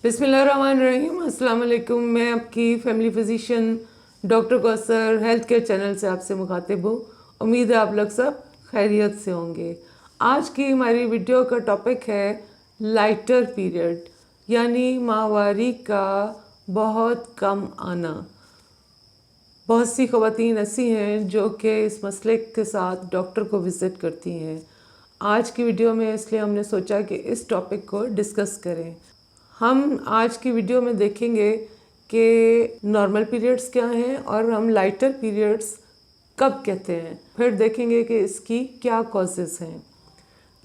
बिस्मिल्लाहिर्रहमानिर्रहीम। अस्सलाम वालेकुम। मैं आपकी family physician doctor Kausar health care channel से आपसे मुखातिब हूँ। उम्मीद है आप लोग सब खैरियत से होंगे। आज की हमारी वीडियो का टॉपिक है लाइटर पीरियड, यानी माहवारी का बहुत कम आना। बहुत सी ख़वातीन ऐसी हैं जो कि इस मसले के साथ डॉक्टर को विज़िट करती हैं। आज की वीडियो में इसलिए हमने सोचा कि इस टॉपिक को डिस्कस करें। हम आज की वीडियो में देखेंगे कि नॉर्मल पीरियड्स क्या हैं और हम लाइटर पीरियड्स कब कहते हैं। फिर देखेंगे कि इसकी क्या कॉजेज़ हैं।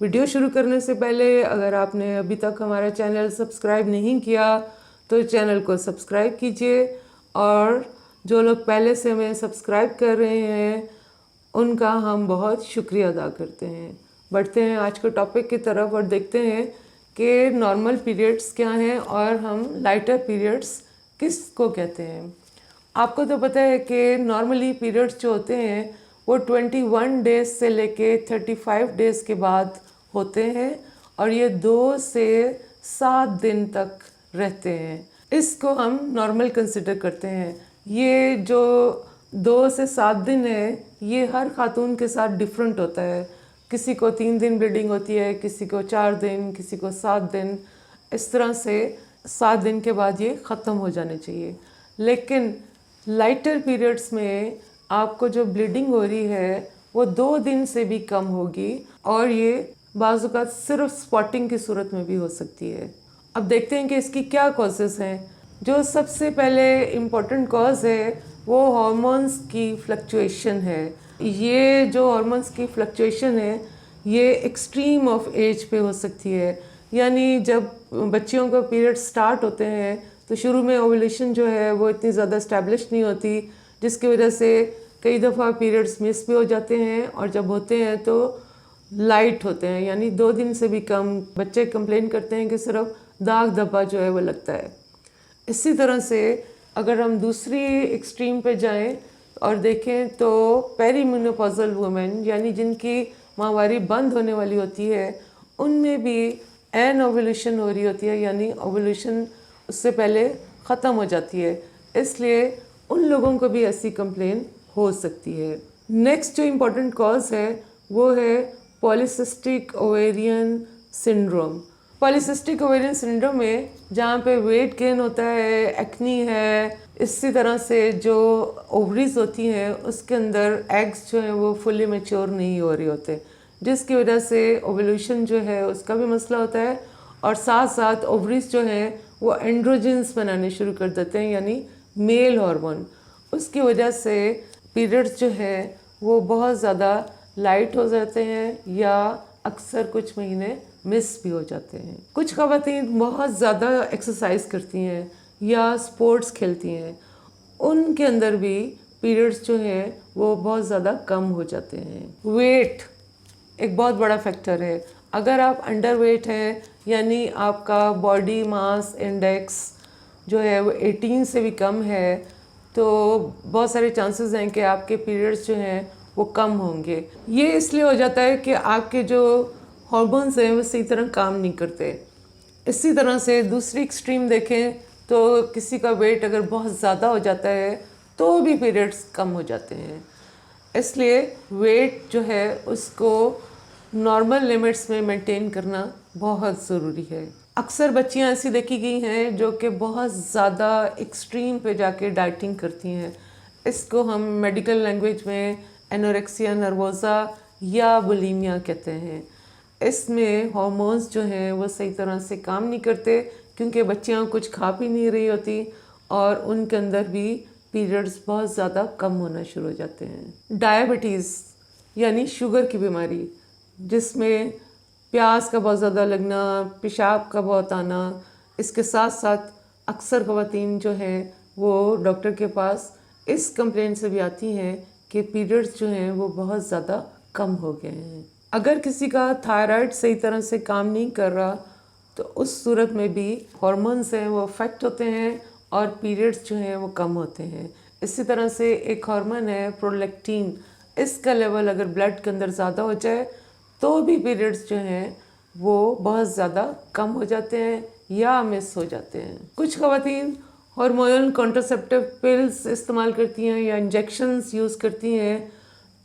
वीडियो शुरू करने से पहले अगर आपने अभी तक हमारा चैनल सब्सक्राइब नहीं किया तो चैनल को सब्सक्राइब कीजिए, और जो लोग पहले से हमें सब्सक्राइब कर रहे हैं उनका हम बहुत शुक्रिया अदा करते हैं। बढ़ते हैं आज के टॉपिक की तरफ और देखते हैं कि नॉर्मल पीरियड्स क्या हैं और हम लाइटर पीरियड्स किसको कहते हैं। आपको तो पता है कि नॉर्मली पीरियड्स जो होते हैं वो 21 डेज़ से लेके 35 डेज़ के बाद होते हैं और ये 2 से 7 दिन तक रहते हैं। इसको हम नॉर्मल कंसिडर करते हैं। ये जो 2 से 7 दिन है ये हर खातून के साथ डिफरेंट होता है। किसी को 3 दिन ब्लीडिंग होती है, किसी को 4 दिन, किसी को 7 दिन। इस तरह से 7 दिन के बाद ये ख़त्म हो जाने चाहिए। लेकिन लाइटर पीरियड्स में आपको जो ब्लीडिंग हो रही है वो 2 दिन से भी कम होगी और ये बाज़ औक़ात सिर्फ स्पॉटिंग की सूरत में भी हो सकती है। अब देखते हैं कि इसकी क्या कॉजेज़ हैं। जो सबसे पहले इम्पोर्टेंट कॉज है वो हार्मोन्स की फ्लक्चुएशन है। ये जो हार्मोन्स की फ्लक्चुएशन है ये एक्सट्रीम ऑफ एज पे हो सकती है। यानी जब बच्चियों का पीरियड स्टार्ट होते हैं तो शुरू में ओवुलेशन जो है वो इतनी ज़्यादा इस्टेब्लिश नहीं होती, जिसकी वजह से कई दफ़ा पीरियड्स मिस भी हो जाते हैं और जब होते हैं तो लाइट होते हैं, यानी 2 दिन से भी कम। बच्चे कंप्लेन करते हैं कि सिर्फ दाग धब्बा जो है वो लगता है। इसी तरह से अगर हम दूसरी एक्सट्रीम पे जाएं और देखें तो पेरीमेनोपॉजल वुमेन, यानी जिनकी माहवारी बंद होने वाली होती है, उनमें भी एन ओवुलेशन हो रही होती है, यानी ओवुलेशन उससे पहले ख़त्म हो जाती है। इसलिए उन लोगों को भी ऐसी कंप्लेन हो सकती है। नेक्स्ट जो इम्पोर्टेंट कॉज है वो है polycystic ovarian syndrome. Polycystic ovarian syndrome में जहाँ पे वेट गेन होता है, एक्नी है, इसी तरह से जो ओवरीज होती हैं उसके अंदर एग्स जो हैं वो फुली मैच्योर नहीं हो रहे होते, जिसकी वजह से ओवुलेशन जो है उसका भी मसला होता है। और साथ साथ ओवरीज जो हैं वो एंड्रोजेंस बनाने शुरू कर देते हैं, यानी मेल हार्मोन। उसकी वजह से पीरियड्स जो है वो बहुत ज़्यादा लाइट हो जाते हैं या अक्सर कुछ महीने मिस भी हो जाते हैं। कुछ ख़वातीन बहुत ज़्यादा एक्सरसाइज करती हैं या स्पोर्ट्स खेलती हैं, उनके अंदर भी पीरियड्स जो हैं वो बहुत ज़्यादा कम हो जाते हैं। वेट एक बहुत बड़ा फैक्टर है। अगर आप अंडर वेट हैं, यानी आपका बॉडी मास इंडेक्स जो है वो 18 से भी कम है, तो बहुत सारे चांसेस हैं कि आपके पीरियड्स जो हैं वो कम होंगे। ये इसलिए हो जाता है कि आपके जो हार्मोन्स हैं वो सही तरह काम नहीं करते। इसी तरह से दूसरी एक्सट्रीम देखें तो किसी का वेट अगर बहुत ज़्यादा हो जाता है तो भी पीरियड्स कम हो जाते हैं। इसलिए वेट जो है उसको नॉर्मल लिमिट्स में मेंटेन करना बहुत ज़रूरी है। अक्सर बच्चियां ऐसी देखी गई हैं जो कि बहुत ज़्यादा एक्सट्रीम पे जाके डाइटिंग करती हैं। इसको हम मेडिकल लैंग्वेज में एनोरेक्सिया नर्वोसा या बुलिमिया कहते हैं। इसमें हार्मोन्स जो हैं वो सही तरह से काम नहीं करते क्योंकि बच्चियां कुछ खा पी नहीं रही होती और उनके अंदर भी पीरियड्स बहुत ज़्यादा कम होना शुरू हो जाते हैं। डायबिटीज़ यानी शुगर की बीमारी, जिसमें प्यास का बहुत ज़्यादा लगना, पेशाब का बहुत आना, इसके साथ साथ अक्सर ख़वातीन जो हैं वो डॉक्टर के पास इस कंप्लेंट से भी आती हैं कि पीरियड्स जो हैं वो बहुत ज़्यादा कम हो गए हैं। अगर किसी का थायराइड सही तरह से काम नहीं कर रहा तो उस सूरत में भी हार्मोन्स हैं वो अफेक्ट होते हैं और पीरियड्स जो हैं वो कम होते हैं। इसी तरह से एक हार्मोन है प्रोलैक्टिन, इसका लेवल अगर ब्लड के अंदर ज़्यादा हो जाए तो भी पीरियड्स जो हैं वो बहुत ज़्यादा कम हो जाते हैं या मिस हो जाते हैं। कुछ ख़वातीन हार्मोनल कॉन्ट्रासेप्टिव पिल्स इस्तेमाल करती हैं या इंजेक्शंस यूज़ करती हैं,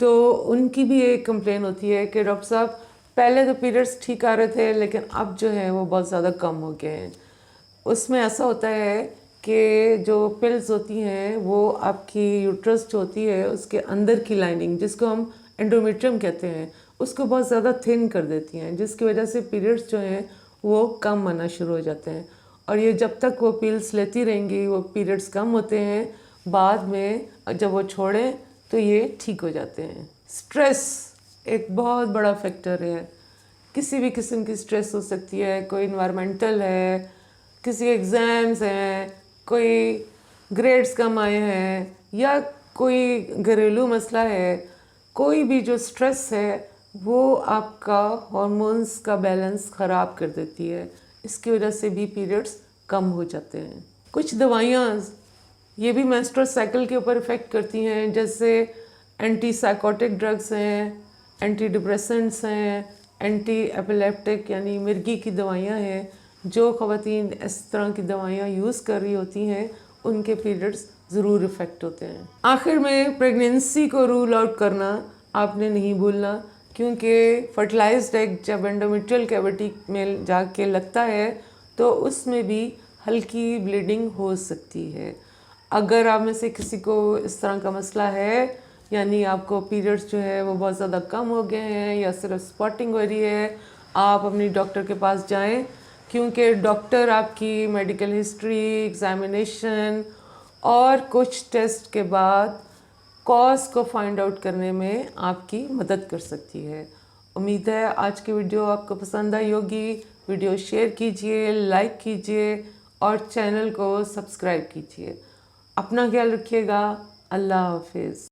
तो उनकी भी एक कंप्लेन होती है कि डॉक्टर साहब पहले तो पीरियड्स ठीक आ रहे थे लेकिन अब जो है वो बहुत ज़्यादा कम हो गए हैं। उसमें ऐसा होता है कि जो पिल्स होती हैं वो आपकी यूट्रस जो होती है उसके अंदर की लाइनिंग, जिसको हम एंडोमेट्रियम कहते हैं, उसको बहुत ज़्यादा थिन कर देती हैं, जिसकी वजह से पीरियड्स जो हैं वो कम आना शुरू हो जाते हैं। और ये जब तक वो पिल्स लेती रहेंगी वो पीरियड्स कम होते हैं, बाद में जब वो छोड़ें तो ये ठीक हो जाते हैं। स्ट्रेस एक बहुत बड़ा फैक्टर है। किसी भी किस्म की स्ट्रेस हो सकती है, कोई इन्वायरमेंटल है, किसी एग्ज़ाम्स हैं, कोई ग्रेड्स कम आए हैं, या कोई घरेलू मसला है। कोई भी जो स्ट्रेस है वो आपका हार्मोन्स का बैलेंस ख़राब कर देती है, इसकी वजह से भी पीरियड्स कम हो जाते हैं। कुछ दवाइयाँ ये भी मेंस्ट्रुअल साइकिल के ऊपर इफ़ेक्ट करती हैं, जैसे एंटी साइकोटिक ड्रग्स हैं, एंटी डिप्रेसेंट्स हैं, एंटी एपिलेप्टिक यानी मिर्गी की दवाइयाँ हैं। जो ख़वातीन इस तरह की दवाइयाँ यूज़ कर रही होती हैं उनके पीरियड्स ज़रूर इफ़ेक्ट होते हैं। आखिर में प्रेगनेंसी को रूल आउट करना आपने नहीं भूलना, क्योंकि फर्टिलाइज्ड एग जब एंडोमेट्रियल कैविटी में जाके लगता है तो उसमें भी हल्की ब्लीडिंग हो सकती है। अगर आप में से किसी को इस तरह का मसला है, यानी आपको पीरियड्स जो है वो बहुत ज़्यादा कम हो गए हैं या सिर्फ स्पॉटिंग हो रही है, आप अपनी डॉक्टर के पास जाएं, क्योंकि डॉक्टर आपकी मेडिकल हिस्ट्री, एग्ज़ामिनेशन और कुछ टेस्ट के बाद कॉज को फाइंड आउट करने में आपकी मदद कर सकती है। उम्मीद है आज की वीडियो आपको पसंद आई होगी। वीडियो शेयर कीजिए, लाइक कीजिए और चैनल को सब्सक्राइब कीजिए। अपना ख्याल रखिएगा। अल्लाह हाफिज़।